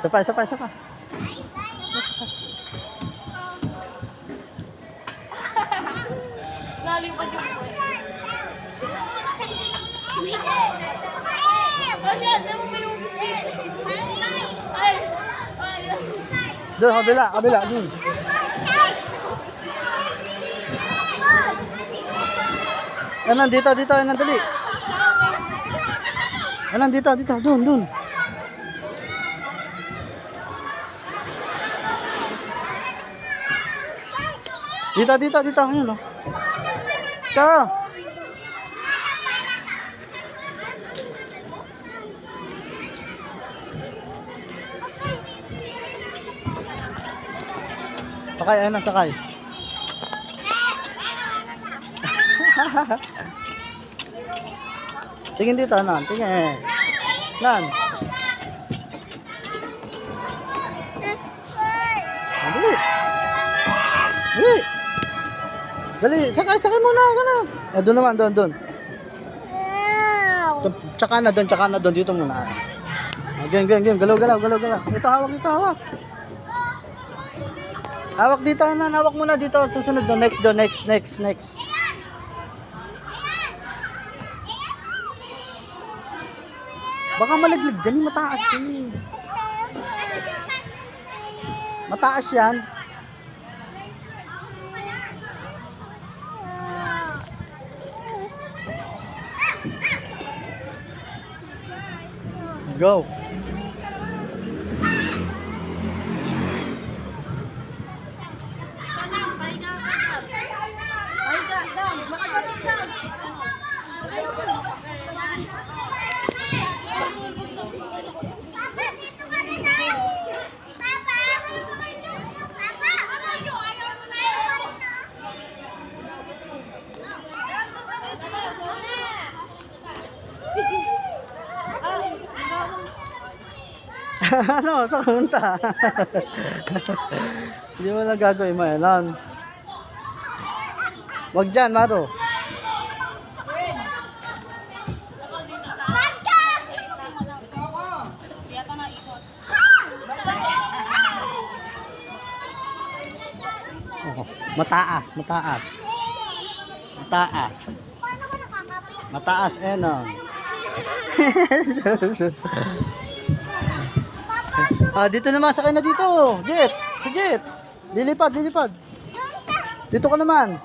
Sapa, sapa, sapa. Nalipad yung boy. Doon, kabila, kabila, doon. Yan, dito, dito, yan, dali. Yan, dito, dito, doon, doon. Dito, dito, dito, yan, o. Ito. Sakay, ayun na, sakay. Tingin dito, Nan. Tingin. Nan. Dali. Dali. Dali. Sakay, sakay muna. Ganun. Doon naman, doon, doon. Tsaka na doon. Dito muna. Game, game, game. Galaw, galaw, galaw, galaw. Ito, hawak, ito, hawak. Hawak dito, Nan. Hawak muna dito. Susunod doon. Next doon. Next, next, next. Baka malaglag dyan, mataas yun. Mataas yan. Go. Ano? Saan punta? Hindi mo na gagawin mo yan. Wag dyan, Maro. Oh, mataas, mataas. Mataas. Mataas, enon. Ah, dito naman, sakay na dito. Jet, si Jet. Lilipad, lilipad. Dito ka naman.